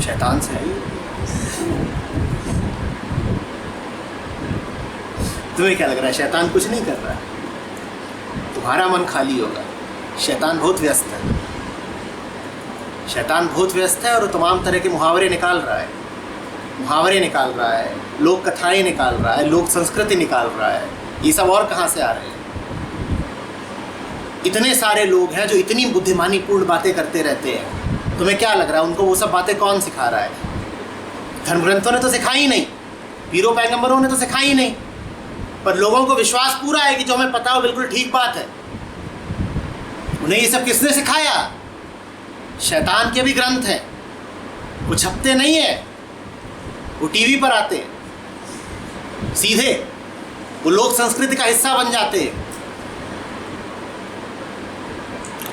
शैतान से आई। तुम्हें क्या लग रहा है शैतान कुछ नहीं कर रहा है? तुम्हारा मन खाली होगा। शैतान बहुत व्यस्त है। शैतान बहुत व्यस्त है और तमाम तरह के मुहावरे निकाल रहा है, लोक कथाएं निकाल रहा है, लोक संस्कृति निकाल रहा है। ये सब और कहाँ से आ रहे हैं? इतने सारे लोग हैं जो इतनी बुद्धिमानीपूर्ण बातें करते रहते हैं। तुम्हें क्या लग रहा है उनको वो सब बातें कौन सिखा रहा है? धर्म ग्रंथों ने तो सिखाई नहीं, पीरों पैगंबरों ने तो सिखाई नहीं, पर लोगों को विश्वास पूरा है कि जो हमें पता हो बिल्कुल ठीक बात है। उन्हें ये सब किसने सिखाया? शैतान के भी ग्रंथ हैं, वो छपते नहीं है, वो टीवी पर आते हैं, सीधे वो लोक संस्कृति का हिस्सा बन जाते हैं।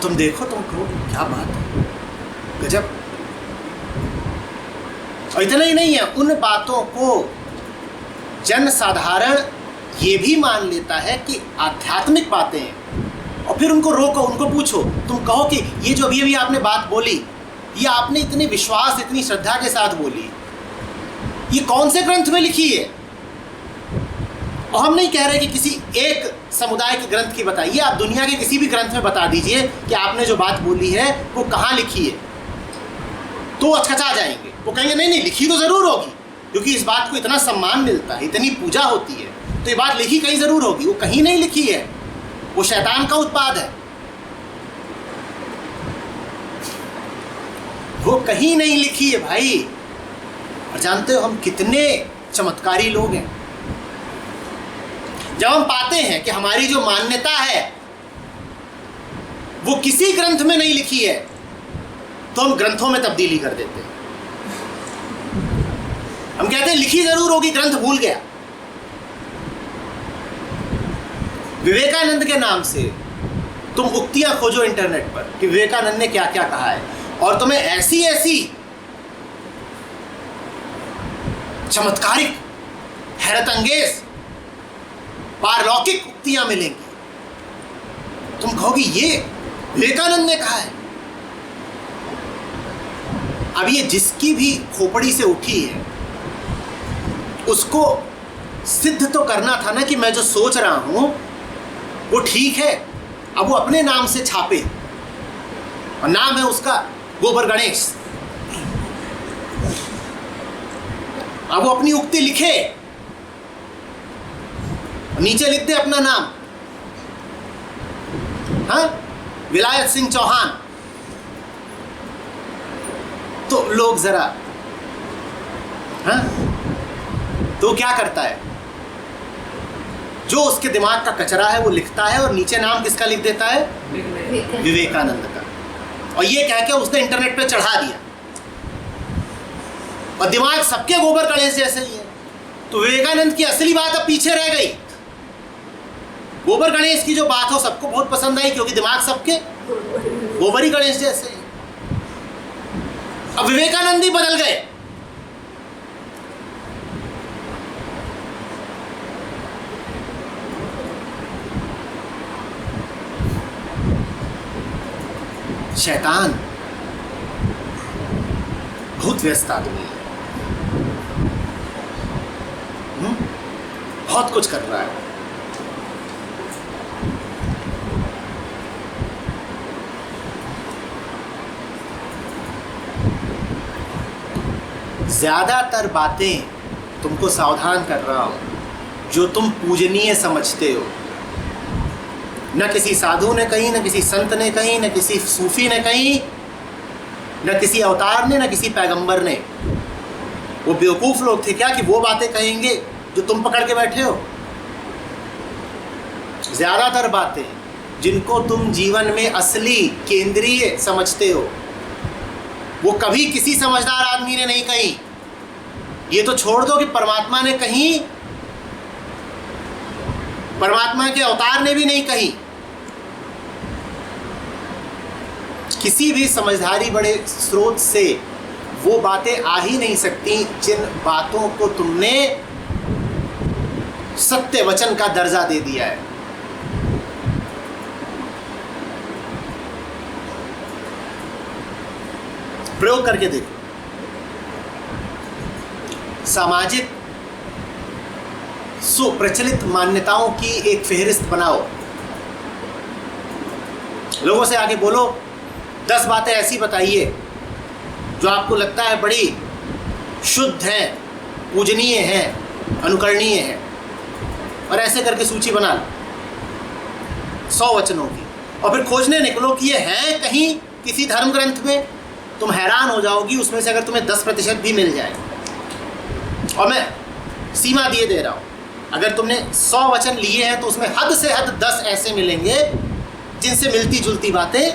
तुम देखो, तुम कहो क्या बात है, गजब। और इतना ही नहीं है, उन बातों को जन साधारण ये भी मान लेता है कि आध्यात्मिक बातें हैं, और फिर उनको रोको, उनको पूछो, तुम कहो कि ये जो अभी अभी आपने बात बोली, ये आपने इतने विश्वास, इतनी श्रद्धा के साथ बोली, ये कौन से ग्रंथ में लिखी है? और हम नहीं कह रहे कि किसी एक समुदाय के ग्रंथ की बताइए, आप दुनिया के किसी भी ग्रंथ में बता दीजिए कि आपने जो बात बोली है वो कहाँ लिखी है, तो अचकचा जाएंगे। वो कहेंगे नहीं नहीं, लिखी तो ज़रूर होगी, क्योंकि इस बात को इतना सम्मान मिलता है, इतनी पूजा होती है, तो ये बात लिखी कहीं ज़रूर होगी। वो कहीं नहीं लिखी है, वो शैतान का उत्पाद है, वो कहीं नहीं लिखी है भाई। और जानते हो हम कितने चमत्कारी लोग हैं, जब हम पाते हैं कि हमारी जो मान्यता है वो किसी ग्रंथ में नहीं लिखी है, तो हम ग्रंथों में तब्दीली कर देते हैं। हम कहते हैं लिखी जरूर होगी, ग्रंथ भूल गया। विवेकानंद के नाम से तुम उक्तियां खोजो इंटरनेट पर कि विवेकानंद ने क्या क्या कहा है, और तुम्हें ऐसी ऐसी चमत्कारिक, हैरतअंगेज, पारलौकिक उक्तियां मिलेंगी। तुम कहोगे ये विवेकानंद ने कहा है। अब ये जिसकी भी खोपड़ी से उठी है, उसको सिद्ध तो करना था ना कि मैं जो सोच रहा हूं वो ठीक है। अब वो अपने नाम से छापे, और नाम है उसका गोबर गणेश। अब वो अपनी उक्ति लिखे, नीचे लिख दे अपना नाम, हाँ, विलायत सिंह चौहान। तो लोग जरा, हाँ, तो क्या करता है, जो उसके दिमाग का कचरा है वो लिखता है, और नीचे नाम किसका लिख देता है? विवेकानंद का। और ये कह के उसने इंटरनेट पे चढ़ा दिया, और दिमाग सबके गोबर गणेश जैसे ही है। तो विवेकानंद की असली बात अब पीछे रह गई। गोबर गणेश की जो बात हो सबको बहुत पसंद आई, क्योंकि दिमाग सबके गोबरी गणेश जैसे हैं। अब विवेकानंद ही बदल गए। शैतान बहुत व्यस्त आदमी है, बहुत कुछ कर रहा है। ज्यादातर बातें, तुमको सावधान कर रहा हूं, जो तुम पूजनीय समझते हो, न किसी साधु ने कही, न किसी संत ने कही, न किसी सूफी ने कही, न किसी अवतार ने, न किसी पैगंबर ने। वो बेवकूफ़ लोग थे क्या कि वो बातें कहेंगे जो तुम पकड़ के बैठे हो? ज़्यादातर बातें जिनको तुम जीवन में असली केंद्रीय समझते हो, वो कभी किसी समझदार आदमी ने नहीं कही। ये तो छोड़ दो कि परमात्मा ने कही, परमात्मा के अवतार ने भी नहीं कही। किसी भी समझदारी बड़े स्रोत से वो बातें आ ही नहीं सकती जिन बातों को तुमने सत्य वचन का दर्जा दे दिया है। प्रयोग करके देखो। सामाजिक सुप्रचलित मान्यताओं की एक फेहरिस्त बनाओ। लोगों से आगे बोलो, 10 बातें ऐसी बताइए जो आपको लगता है बड़ी शुद्ध हैं, पूजनीय हैं, अनुकरणीय हैं, और ऐसे करके सूची बना लो 100 वचनों की, और फिर खोजने निकलो कि ये हैं कहीं किसी धर्म ग्रंथ में। तुम हैरान हो जाओगी उसमें से अगर तुम्हें 10% भी मिल जाए। और मैं सीमा दिए दे रहा हूँ, अगर तुमने 100 वचन लिए हैं तो उसमें हद से हद 10 ऐसे मिलेंगे जिनसे मिलती जुलती बातें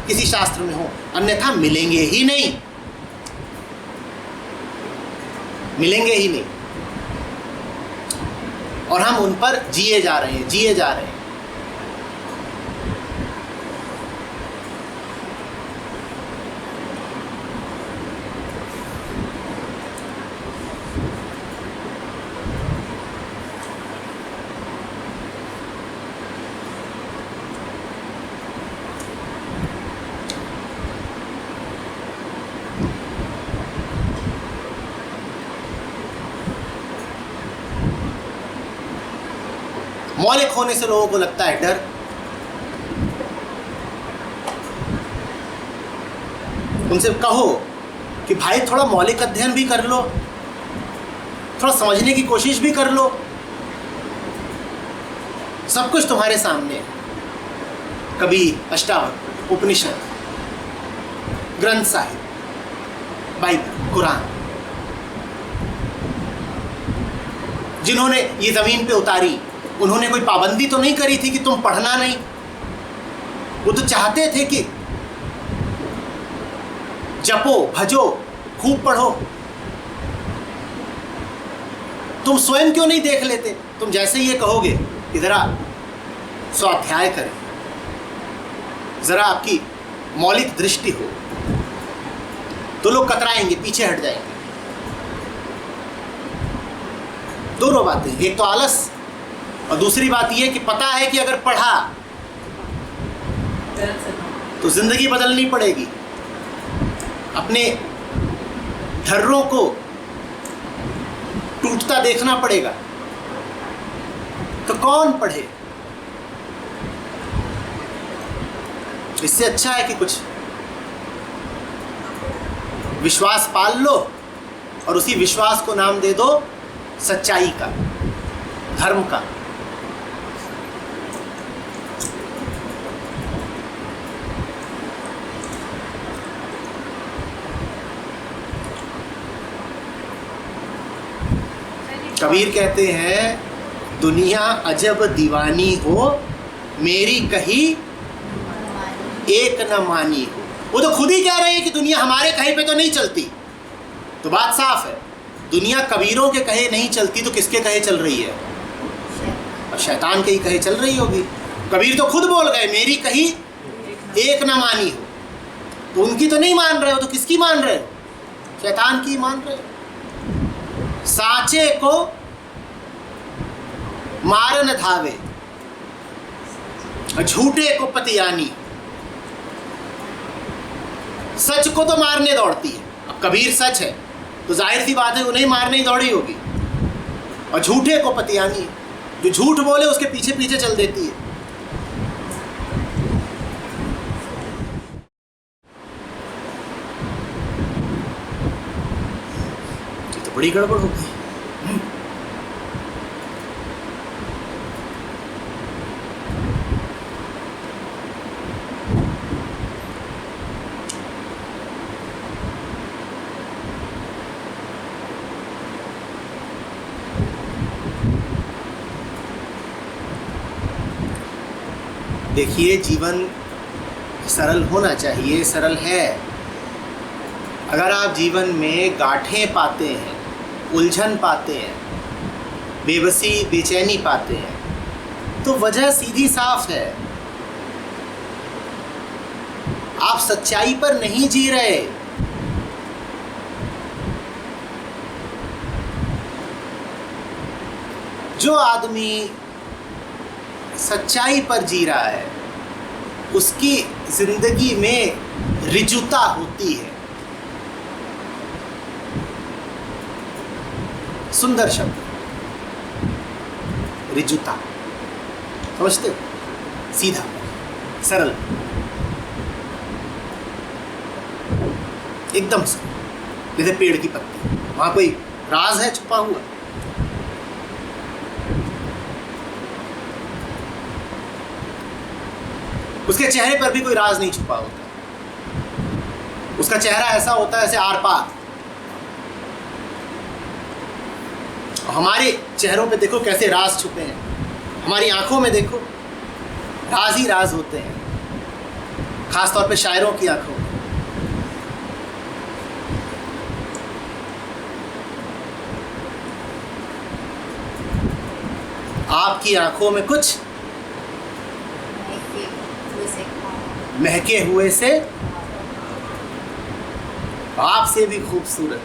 किसी शास्त्र में हो, अन्यथा मिलेंगे ही नहीं, मिलेंगे ही नहीं। और हम उन पर जिए जा रहे हैं। मौलिक होने से लोगों को लगता है डर। उनसे कहो कि भाई थोड़ा मौलिक अध्ययन भी कर लो, थोड़ा समझने की कोशिश भी कर लो, सब कुछ तुम्हारे सामने है। कबीर, अष्टावक्र, उपनिषद, ग्रंथ साहिब, बाइबल, कुरान, जिन्होंने ये जमीन पे उतारी, उन्होंने कोई पाबंदी तो नहीं करी थी कि तुम पढ़ना नहीं। वो तो चाहते थे कि जपो, भजो, खूब पढ़ो। तुम स्वयं क्यों नहीं देख लेते? तुम जैसे ये कहोगे कि जरा स्वाध्याय करें, जरा आपकी मौलिक दृष्टि हो, तो लोग कतराएंगे, पीछे हट जाएंगे। दोनों बातें, एक तो आलस और दूसरी बात यह कि पता है कि अगर पढ़ा तो जिंदगी बदलनी पड़ेगी, अपने ढर्रों को टूटता देखना पड़ेगा। तो कौन पढ़े? इससे अच्छा है कि कुछ विश्वास पाल लो और उसी विश्वास को नाम दे दो सच्चाई का, धर्म का। कबीर कहते हैं, दुनिया अजब दीवानी हो, मेरी कही एक न मानी हो। वो तो खुद ही कह रहे हैं कि दुनिया हमारे कहे पे तो नहीं चलती। तो बात साफ है, दुनिया कबीरों के कहे नहीं चलती तो किसके कहे चल रही है? अब शैतान के ही कहे चल रही होगी। कबीर तो खुद बोल गए, मेरी कही एक न मानी हो। तो उनकी तो नहीं मान रहे हो, तो किसकी मान रहे हो? शैतान की मान रहे हो। साचे को मारन धावे, झूठे को पतियानी। सच को तो मारने दौड़ती है। अब कबीर सच है तो जाहिर सी बात है उन्हें मारने ही दौड़ी होगी। और झूठे को पतियानी, जो झूठ बोले उसके पीछे पीछे चल देती है। तो बड़ी गड़बड़ हो गई। देखिए, जीवन सरल होना चाहिए, सरल है। अगर आप जीवन में गांठें पाते हैं, उलझन पाते हैं, बेबसी, बेचैनी पाते हैं, तो वजह सीधी साफ है, आप सच्चाई पर नहीं जी रहे। जो आदमी सच्चाई पर जी रहा है उसकी जिंदगी में रिजुता होती है। सुंदर शब्द, रिजुता, समझते हो? सीधा, सरल, एकदम से जैसे पेड़ की पत्ती। वहां कोई राज है छुपा हुआ? उसके चेहरे पर भी कोई राज नहीं छुपा होता। उसका चेहरा ऐसा होता है जैसे आर पार। हमारे चेहरों पे देखो कैसे राज छुपे हैं, हमारी आंखों में देखो राज ही राज होते हैं, खासतौर पे शायरों की आंखों में। आपकी आंखों में कुछ महके हुए से आपसे भी खूबसूरत।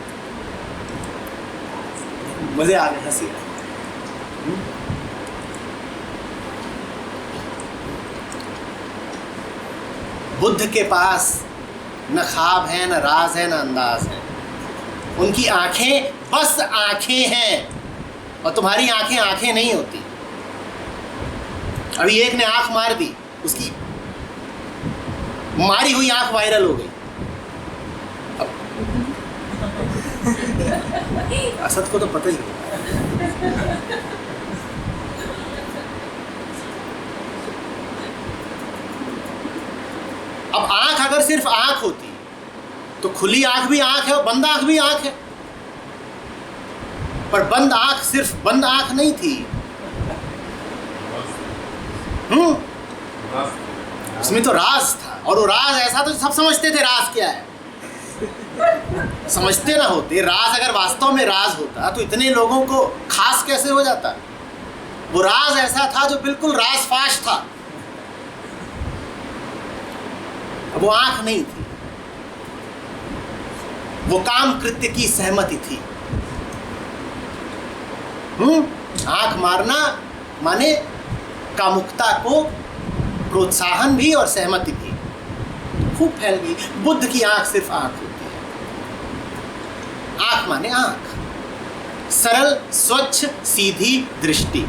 मजे आ गए, हंसी। बुद्ध के पास न ख्वाब है, न राज है, न अंदाज है। उनकी आंखें बस आंखें हैं, और तुम्हारी आंखें आंखें नहीं होती। अभी एक ने आंख मार दी, उसकी मारी हुई आंख वायरल हो गई। असद को तो पता ही होगा। अब आंख अगर सिर्फ आंख होती तो खुली आंख भी आंख है और बंद आंख भी आंख है, पर बंद आंख सिर्फ बंद आंख नहीं थी। उसमें तो राज था, और वो राज ऐसा तो सब समझते थे राज क्या है। समझते ना होते, राज अगर वास्तव में राज होता तो इतने लोगों को खास कैसे हो जाता। वो राज ऐसा था जो बिल्कुल राजफाश था। वो आंख नहीं थी, वो काम कृत्य की सहमति थी। आंख मारना माने कामुकता को प्रोत्साहन भी और सहमति भी। खूब फैल गई। बुद्ध की आंख सिर्फ आंख होती है। आंख माने आंख, सरल, स्वच्छ, सीधी दृष्टि।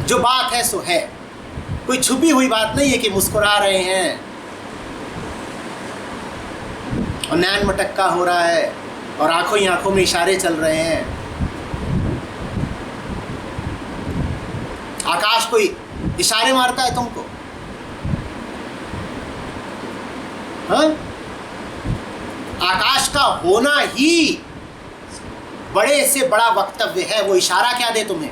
जो बात है सो है, कोई छुपी हुई बात नहीं है कि मुस्कुरा रहे हैं और नैन मटक्का हो रहा है और आंखों ही आंखों में इशारे चल रहे हैं। आकाश कोई इशारे मारता है तुमको? हाँ? आकाश का होना ही बड़े से बड़ा वक्तव्य है। वो इशारा क्या दे तुम्हें?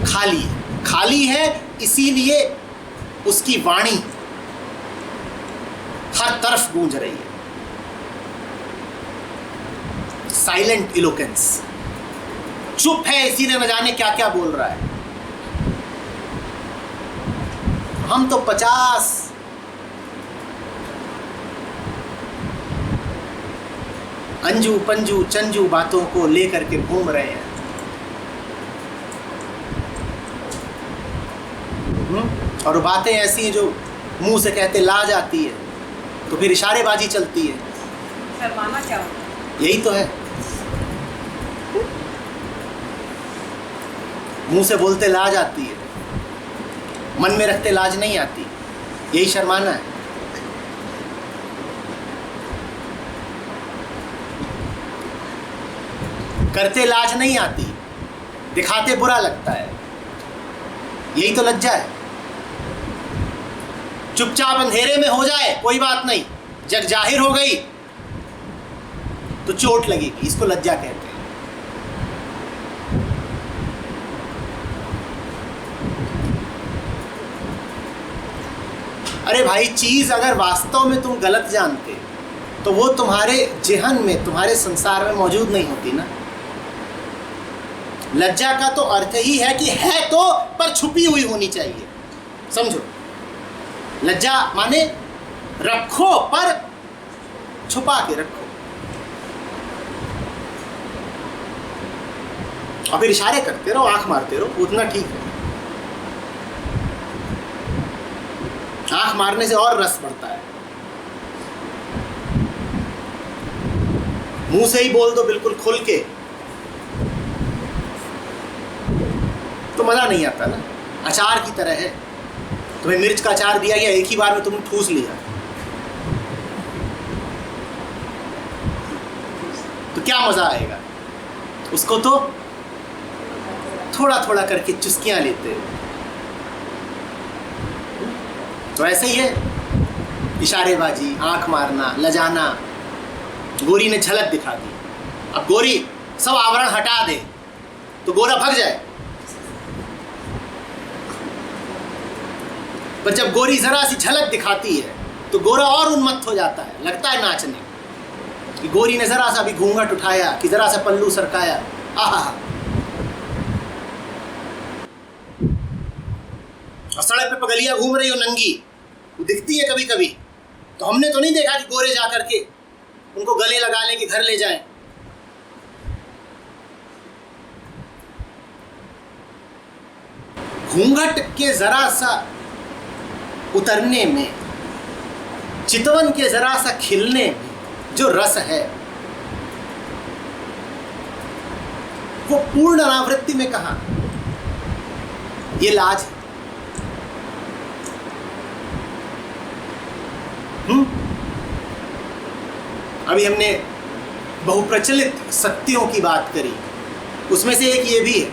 खाली है, खाली है, इसीलिए उसकी वाणी हर तरफ गूंज रही है। साइलेंट इलोकेंस, चुप है इसीलिए न जाने क्या क्या बोल रहा है। हम तो 50 अंजू पंजू चंजू बातों को लेकर के घूम रहे हैं। और बातें ऐसी हैं जो मुंह से कहते ला जाती है, तो फिर इशारेबाजी चलती है। शर्माना क्या होता है? यही तो है, मुंह से बोलते लाज आती है, मन में रखते लाज नहीं आती। यही शर्माना है। करते लाज नहीं आती, दिखाते बुरा लगता है। यही तो लज्जा है। चुपचाप अंधेरे में हो जाए कोई बात नहीं, जग जाहिर हो गई तो चोट लगेगी। इसको लज्जा कहते हैं। अरे भाई, चीज अगर वास्तव में तुम गलत जानते तो वो तुम्हारे जेहन में, तुम्हारे संसार में मौजूद नहीं होती ना। लज्जा का तो अर्थ ही है कि है तो पर छुपी हुई होनी चाहिए। समझो, लज्जा माने रखो पर छुपा के रखो। और फिर इशारे करते रहो, आंख मारते रहो, उतना ठीक है। आंख मारने से और रस बढ़ता है। मुंह से ही बोल दो बिल्कुल खुल के तो मजा नहीं आता ना। अचार की तरह है, तुम्हें मिर्च का अचार दिया गया, एक ही बार में तुमने ठूस लिया तो क्या मजा आएगा। उसको तो थोड़ा थोड़ा करके चुस्कियां लेते हो। तो ऐसे ही है इशारेबाजी, आंख मारना, लजाना। गोरी ने झलक दिखा दी, अब गोरी सब आवरण हटा दे तो गोरा भाग जाए। पर जब गोरी जरा सी झलक दिखाती है तो गोरा और उन्मत्त हो जाता है, लगता है नाचने कि गोरी ने जरा सा भी घूंघट उठाया, कि जरा सा पल्लू सरकाया। आहा, और सड़क पे पगलियां घूम रही हो नंगी, वो दिखती है कभी कभी, तो हमने तो नहीं देखा कि गोरे जा करके उनको गले लगा लें कि घर ले जाएं। घूंघट के जरा सा उतरने में, चितवन के जरा सा खिलने में जो रस है वो पूर्ण अनावृत्ति में कहां। ये लाज है। अभी हमने बहुप्रचलित सत्यों की बात करी, उसमें से एक ये भी है,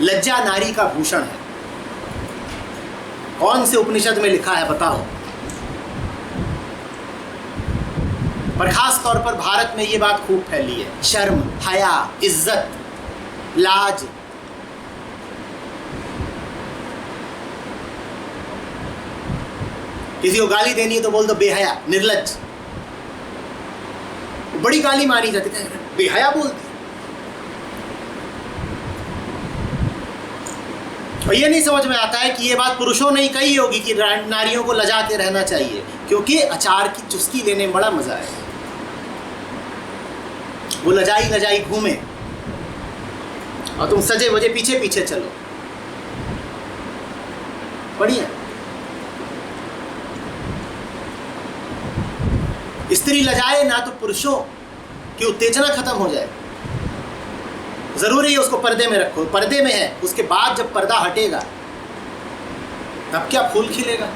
लज्जा नारी का भूषण है। कौन से उपनिषद में लिखा है बताओ। पर खास तौर पर भारत में ये बात खूब फैली है। शर्म, हया, इज्जत, लाज, किसी को गाली देनी है तो बोल दो बेहया, निर्लज्ज। बड़ी गाली मानी जाती है, बेहया बोलती। और ये नहीं समझ में आता है कि ये बात पुरुषों ने ही कही होगी कि नारियों को लजा के रहना चाहिए, क्योंकि अचार की चुस्की लेने में बड़ा मजा है। वो लजाई लजाई घूमे और तुम सजे वजे पीछे पीछे चलो, बढ़िया। स्त्री लजाए ना तो पुरुषों की उत्तेजना खत्म हो जाए। जरूरी है उसको पर्दे में रखो, पर्दे में है, उसके बाद जब पर्दा हटेगा तब क्या फूल खिलेगा।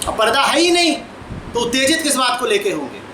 अब पर्दा है ही नहीं तो उत्तेजित किस बात को लेके होंगे।